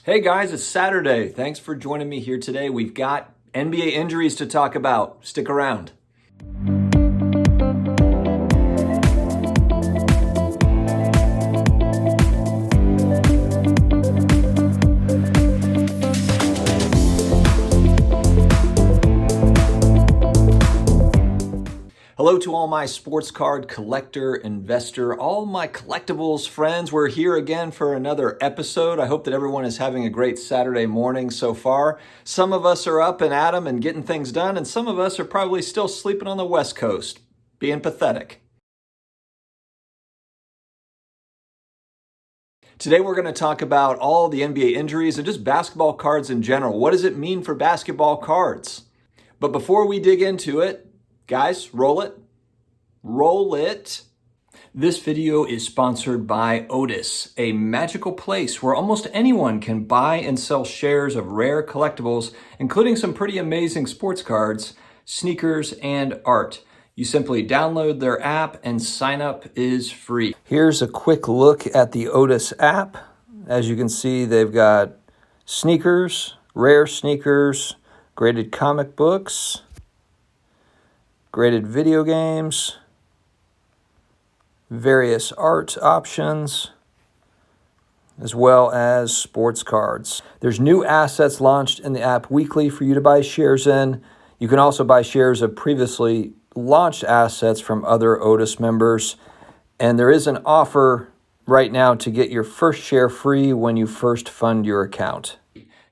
Hey guys, it's Saturday. Thanks for joining me here today. We've got NBA injuries to talk about. Stick around. Hello to all my sports card collector, investor, all my collectibles friends. We're here again for another episode. I hope that everyone is having a great Saturday morning so far. Some of us are up and at 'em and getting things done, and some of us are probably still sleeping on the West Coast, being pathetic. Today we're going to talk about all the NBA injuries and just basketball cards in general. What does it mean for basketball cards? But before we dig into it, guys, roll it. Roll it. This video is sponsored by Otis, a magical place where almost anyone can buy and sell shares of rare collectibles, including some pretty amazing sports cards, sneakers, and art. You simply download their app and sign up is free. Here's a quick look at the Otis app. As you can see, they've got sneakers, rare sneakers, graded comic books, graded video games, various art options, as well as sports cards. There's new assets launched in the app weekly for you to buy shares in. You can also buy shares of previously launched assets from other Otis members. And there is an offer right now to get your first share free when you first fund your account.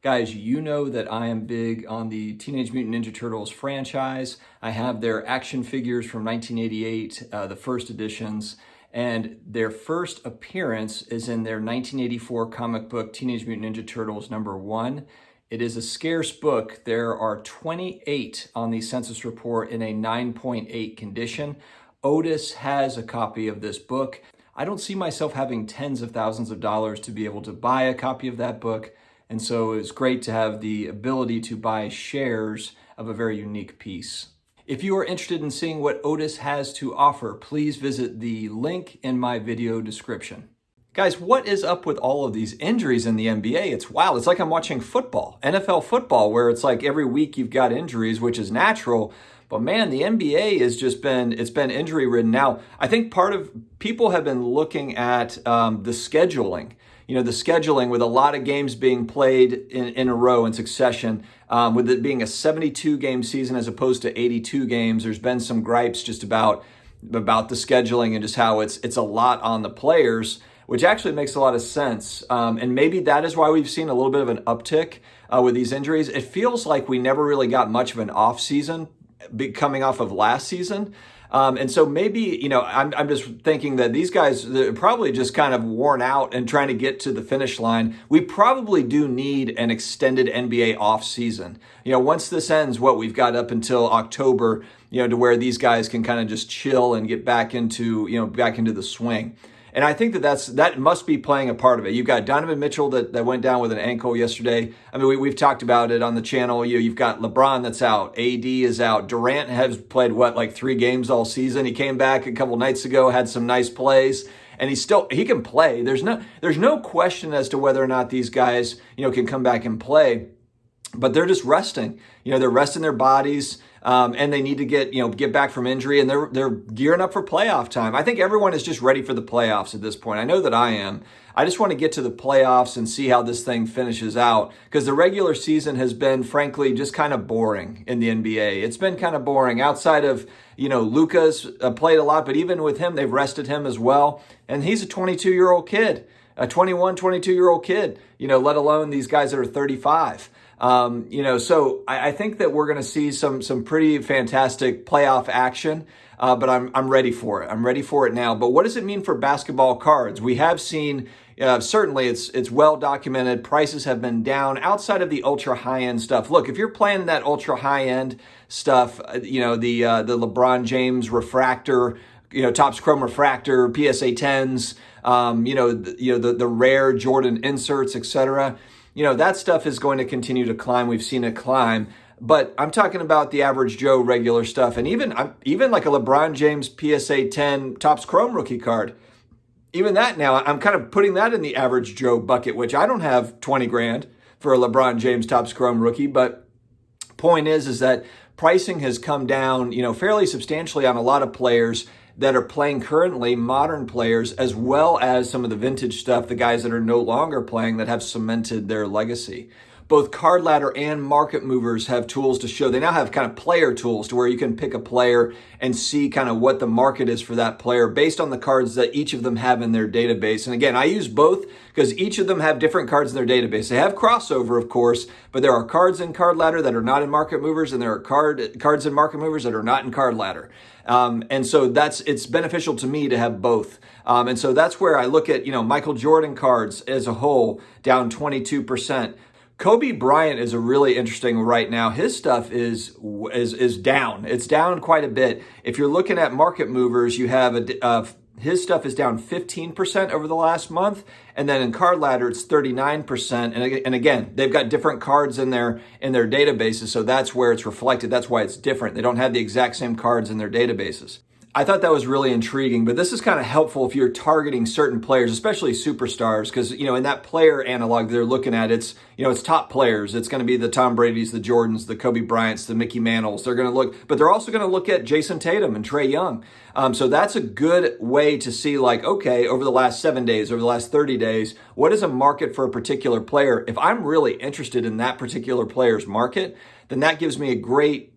Guys, you know that I am big on the Teenage Mutant Ninja Turtles franchise. I have their action figures from 1988, the first editions, and their first appearance is in their 1984 comic book, Teenage Mutant Ninja Turtles #1. It is a scarce book. There are 28 on the census report in a 9.8 condition. Otis has a copy of this book. I don't see myself having tens of thousands of dollars to be able to buy a copy of that book. And so it's great to have the ability to buy shares of a very unique piece. If you are interested in seeing what Otis has to offer, please visit the link in my video description. Guys, what is up with all of these injuries in the NBA? It's wild. It's like I'm watching football, NFL football, where it's like every week you've got injuries, which is natural. But man, the NBA has just been injury ridden. Now, I think part of people have been looking at the scheduling. The scheduling with a lot of games being played in a row in succession, with it being a 72-game season as opposed to 82 games. There's been some gripes just about the scheduling and just how it's a lot on the players, which actually makes a lot of sense. And maybe that is why we've seen a little bit of an uptick with these injuries. It feels like we never really got much of an off season coming off of last season. And so maybe, I'm just thinking that these guys are probably just kind of worn out and trying to get to the finish line. We probably do need an extended NBA off season. Once this ends, we've got up until October, to where these guys can kind of just chill and get back into the swing. And I think that must be playing a part of it. You've got Donovan Mitchell that went down with an ankle yesterday. I mean, we've talked about it on the channel. You've got LeBron that's out. AD is out. Durant has played, 3 games all season. He came back a couple nights ago, had some nice plays, and he can play. There's no question as to whether or not these guys, can come back and play. But they're just resting. They're resting their bodies. And they need to get back from injury, and they're gearing up for playoff time. I think everyone is just ready for the playoffs at this point. I know that I am. I just want to get to the playoffs and see how this thing finishes out, because the regular season has been, frankly, just kind of boring in the NBA. It's been kind of boring outside of, Luka's played a lot, but even with him, they've rested him as well. And he's a 22-year-old kid, a 22-year-old kid, let alone these guys that are 35. So I think that we're going to see some pretty fantastic playoff action, but I'm ready for it. I'm ready for it now. But what does it mean for basketball cards? We have seen, certainly it's well documented. Prices have been down outside of the ultra high end stuff. Look, if you're playing that ultra high end stuff, the LeBron James refractor, Topps Chrome refractor, PSA 10s, the rare Jordan inserts, etc. That stuff is going to continue to climb. We've seen it climb. But I'm talking about the average Joe regular stuff. And even like a LeBron James PSA 10 Topps Chrome rookie card. even that now, I'm kind of putting that in the average Joe bucket, which I don't have 20 grand for a LeBron James Topps Chrome rookie. But point is that pricing has come down, fairly substantially on a lot of players that are playing currently, modern players, as well as some of the vintage stuff, the guys that are no longer playing that have cemented their legacy. Both Card Ladder and Market Movers have tools to show. They now have kind of player tools to where you can pick a player and see kind of what the market is for that player based on the cards that each of them have in their database. And again, I use both because each of them have different cards in their database. They have crossover, of course, but there are cards in Card Ladder that are not in Market Movers, and there are cards in Market Movers that are not in Card Ladder. And so it's beneficial to me to have both. And so that's where I look at, Michael Jordan cards as a whole down 22%. Kobe Bryant is a really interesting right now. His stuff is down. It's down quite a bit. If you're looking at Market Movers, you have his stuff is down 15% over the last month, and then in Card Ladder it's 39%. And again, they've got different cards in their databases, so that's where it's reflected. That's why it's different. They don't have the exact same cards in their databases. I thought that was really intriguing, but this is kind of helpful if you're targeting certain players, especially superstars, because, in that player analog they're looking at, it's top players. It's going to be the Tom Brady's, the Jordans, the Kobe Bryants, the Mickey Mantles. They're going to look, but they're also going to look at Jason Tatum and Trae Young. So that's a good way to see, okay, over the last 7 days, over the last 30 days, what is a market for a particular player? If I'm really interested in that particular player's market, then that gives me a great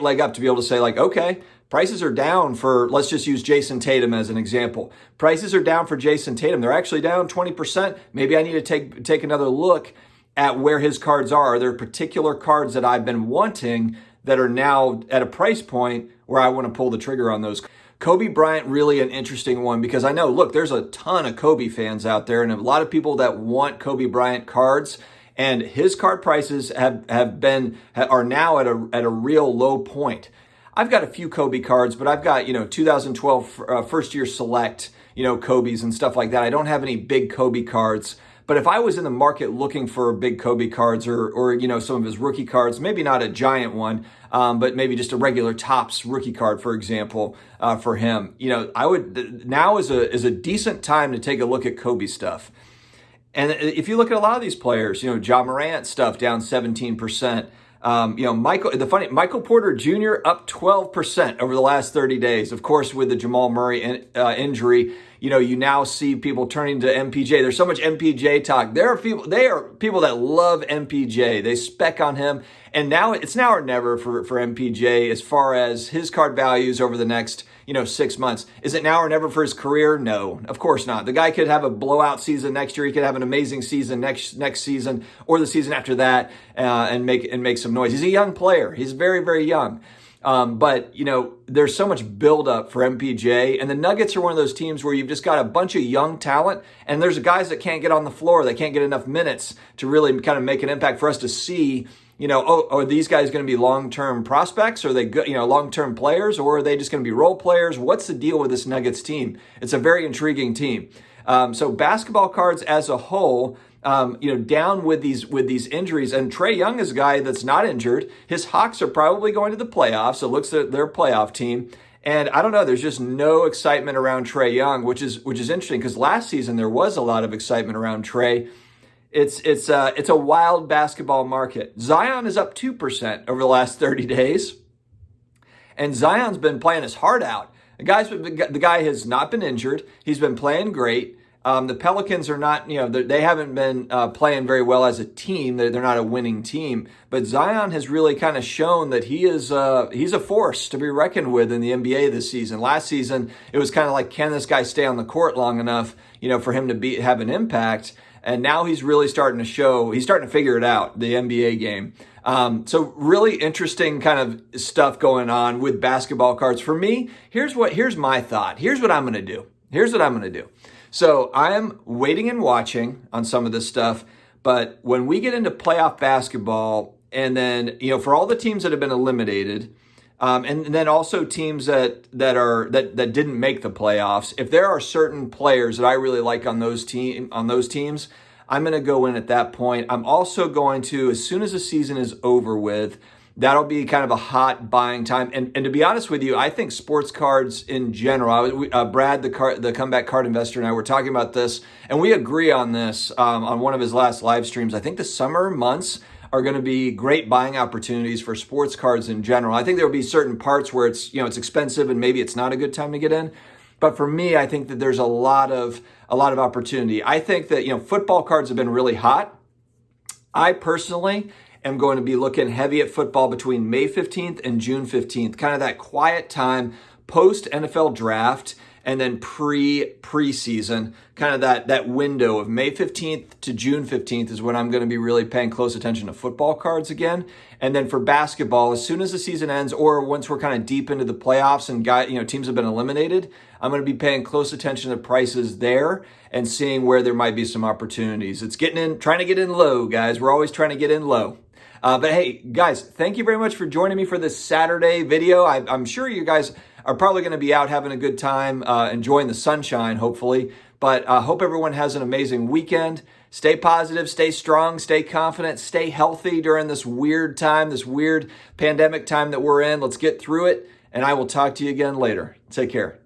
leg up to be able to say, okay, prices are down for, let's just use Jason Tatum as an example. Prices are down for Jason Tatum. They're actually down 20%. Maybe I need to take another look at where his cards are. Are there particular cards that I've been wanting that are now at a price point where I want to pull the trigger on those? Kobe Bryant, really an interesting one, because I know, look, there's a ton of Kobe fans out there and a lot of people that want Kobe Bryant cards. And his card prices are now at a real low point. I've got a few Kobe cards, but I've got, 2012 first year select, Kobe's and stuff like that. I don't have any big Kobe cards. But if I was in the market looking for big Kobe cards or some of his rookie cards, maybe not a giant one, but maybe just a regular Topps rookie card, for example, for him, I would, now is a decent time to take a look at Kobe stuff. And if you look at a lot of these players, Ja Morant stuff down 17%. Michael Porter Jr. up 12% over the last 30 days. Of course, with the Jamal Murray injury, you now see people turning to MPJ. There's so much MPJ talk. They are people that love MPJ. They spec on him. And now it's now or never for MPJ as far as his card values over the next 6 months. Is it now or never for his career? No, of course not. The guy could have a blowout season next year. He could have an amazing season next season or the season after that and make some noise. He's a young player. He's very, very young. But there's so much buildup for MPJ, and the Nuggets are one of those teams where you've just got a bunch of young talent, and there's guys that can't get on the floor. They can't get enough minutes to really kind of make an impact for us to see, are these guys going to be long-term prospects? Are they good, long-term players, or are they just going to be role players? What's the deal with this Nuggets team? It's a very intriguing team. So basketball cards as a whole, down with these injuries. And Trae Young is a guy that's not injured. His Hawks are probably going to the playoffs. It looks like they're a playoff team. And I don't know, there's just no excitement around Trae Young, which is interesting because last season there was a lot of excitement around Trae. It's a wild basketball market. Zion is up 2% over the last 30 days. And Zion's been playing his heart out. The guy has not been injured. He's been playing great. The Pelicans are not, they haven't been playing very well as a team. They're not a winning team. But Zion has really kind of shown that he's a force to be reckoned with in the NBA this season. Last season, it was kind of like, can this guy stay on the court long enough, for him to have an impact? And now he's really starting to show, he's starting to figure it out, the NBA game. So really interesting kind of stuff going on with basketball cards. For me, here's my thought. Here's what I'm going to do. So I am waiting and watching on some of this stuff, but when we get into playoff basketball, and then for all the teams that have been eliminated, and then also teams that didn't make the playoffs, if there are certain players that I really like on those teams, I'm going to go in at that point. I'm also going to, as soon as the season is over with, that'll be kind of a hot buying time. And to be honest with you, I think sports cards in general, Brad, the comeback card investor, and I were talking about this, and we agree on this on one of his last live streams. I think the summer months are going to be great buying opportunities for sports cards in general. I think there will be certain parts where it's expensive and maybe it's not a good time to get in. But for me, I think that there's a lot of opportunity. I think that, football cards have been really hot. I personally am going to be looking heavy at football between May 15th and June 15th, kind of that quiet time post NFL draft and then preseason, kind of that window of May 15th to June 15th is when I'm going to be really paying close attention to football cards again. And then for basketball, as soon as the season ends or once we're kind of deep into the playoffs and teams have been eliminated, I'm going to be paying close attention to prices there and seeing where there might be some opportunities. It's trying to get in low, guys. We're always trying to get in low. But hey, guys, thank you very much for joining me for this Saturday video. I'm sure you guys are probably going to be out having a good time, enjoying the sunshine, hopefully. But I hope everyone has an amazing weekend. Stay positive, stay strong, stay confident, stay healthy during this weird time, this weird pandemic time that we're in. Let's get through it, and I will talk to you again later. Take care.